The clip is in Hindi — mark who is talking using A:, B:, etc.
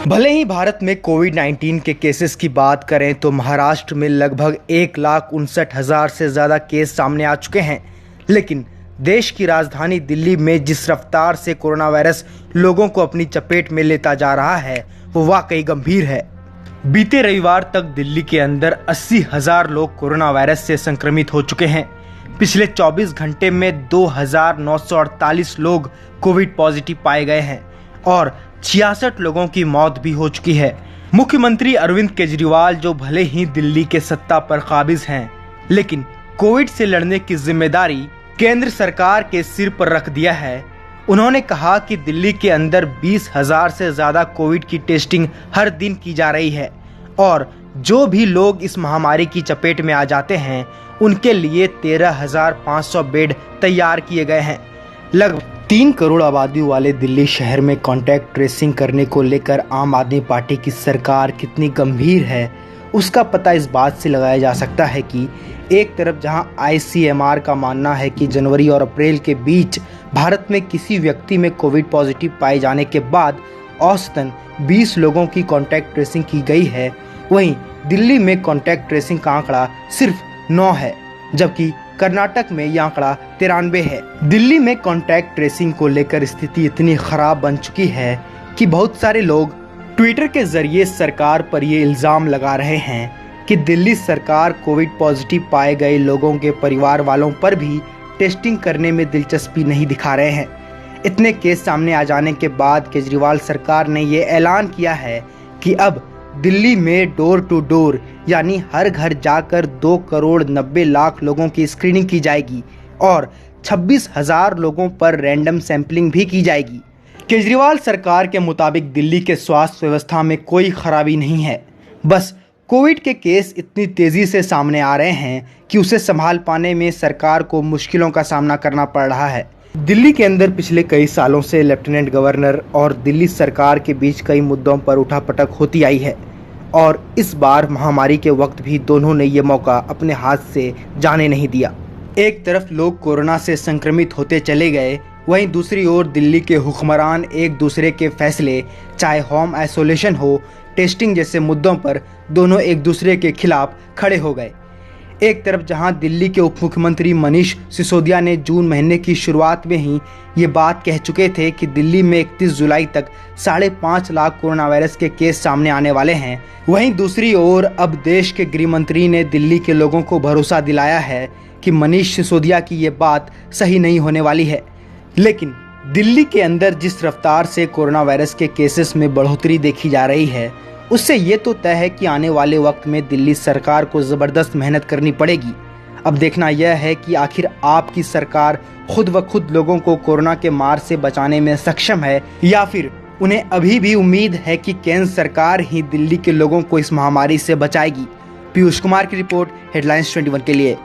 A: भले ही भारत में कोविड-19 के केसेस की बात करें तो महाराष्ट्र में लगभग 1,59,000 से ज़्यादा केस सामने आ चुके हैं, लेकिन देश की राजधानी दिल्ली में जिस रफ्तार से कोरोना वायरस लोगों को अपनी चपेट में लेता जा रहा है वो वाकई गंभीर है। बीते रविवार तक दिल्ली के अंदर 80,000 लोग कोरोना वायरस से संक्रमित हो चुके हैं। पिछले 24 घंटे में 2,948 लोग कोविड पॉजिटिव पाए गए हैं और 66 लोगों की मौत भी हो चुकी है। मुख्यमंत्री अरविंद केजरीवाल, जो भले ही दिल्ली के सत्ता पर काबिज हैं, लेकिन कोविड से लड़ने की जिम्मेदारी केंद्र सरकार के सिर पर रख दिया है। उन्होंने कहा कि दिल्ली के अंदर 20,000 से ज्यादा कोविड की टेस्टिंग हर दिन की जा रही है और जो भी लोग इस महामारी की चपेट में आ जाते हैं उनके लिए 13,500 बेड तैयार किए गए हैं। लगभग 3 करोड़ आबादी वाले दिल्ली शहर में कॉन्टैक्ट ट्रेसिंग करने को लेकर आम आदमी पार्टी की सरकार कितनी गंभीर है उसका पता इस बात से लगाया जा सकता है कि एक तरफ जहां ICMR का मानना है कि जनवरी और अप्रैल के बीच भारत में किसी व्यक्ति में कोविड पॉजिटिव पाए जाने के बाद औसतन 20 लोगों की कॉन्टैक्ट ट्रेसिंग की गई है, वहीं दिल्ली में कॉन्टैक्ट ट्रेसिंग का आंकड़ा सिर्फ 9 है, जबकि कर्नाटक में यह आंकड़ा 93 है। दिल्ली में कॉन्टैक्ट ट्रेसिंग को लेकर स्थिति इतनी खराब बन चुकी है कि बहुत सारे लोग ट्विटर के जरिए सरकार पर ये इल्जाम लगा रहे हैं कि दिल्ली सरकार कोविड पॉजिटिव पाए गए लोगों के परिवार वालों पर भी टेस्टिंग करने में दिलचस्पी नहीं दिखा रहे हैं। इतने केस सामने आ जाने के बाद केजरीवाल सरकार ने ये ऐलान किया है कि अब दिल्ली में डोर टू डोर यानी हर घर जाकर 2,90,00,000 लोगों की स्क्रीनिंग की जाएगी और 26,000 लोगों पर रैंडम सैंपलिंग भी की जाएगी। केजरीवाल सरकार के मुताबिक दिल्ली के स्वास्थ्य व्यवस्था में कोई खराबी नहीं है, बस कोविड के केस इतनी तेजी से सामने आ रहे हैं कि उसे संभाल पाने में सरकार को मुश्किलों का सामना करना पड़ रहा है। दिल्ली के अंदर पिछले कई सालों से लेफ्टिनेंट गवर्नर और दिल्ली सरकार के बीच कई मुद्दों पर उठापटक होती आई है और इस बार महामारी के वक्त भी दोनों ने ये मौका अपने हाथ से जाने नहीं दिया। एक तरफ लोग कोरोना से संक्रमित होते चले गए, वहीं दूसरी ओर दिल्ली के हुक्मरान एक दूसरे के फैसले, चाहे होम आइसोलेशन हो, टेस्टिंग जैसे मुद्दों पर दोनों एक दूसरे के खिलाफ खड़े हो गए। एक तरफ जहां दिल्ली के उप मुख्यमंत्री मनीष सिसोदिया ने जून महीने की शुरुआत में ही ये बात कह चुके थे कि दिल्ली में 31 जुलाई तक 5.5 लाख कोरोना वायरस के केस सामने आने वाले हैं, वहीं दूसरी ओर अब देश के गृह मंत्री ने दिल्ली के लोगों को भरोसा दिलाया है कि मनीष सिसोदिया की ये बात सही नहीं होने वाली है। लेकिन दिल्ली के अंदर जिस रफ्तार से कोरोना वायरस के केसेस में बढ़ोतरी देखी जा रही है उससे ये तो तय है कि आने वाले वक्त में दिल्ली सरकार को जबरदस्त मेहनत करनी पड़ेगी। अब देखना यह है कि आखिर आपकी सरकार खुद व खुद लोगों को कोरोना के मार से बचाने में सक्षम है या फिर उन्हें अभी भी उम्मीद है कि केंद्र सरकार ही दिल्ली के लोगों को इस महामारी से बचाएगी। पीयूष कुमार की रिपोर्ट, हेडलाइंस 21 के लिए।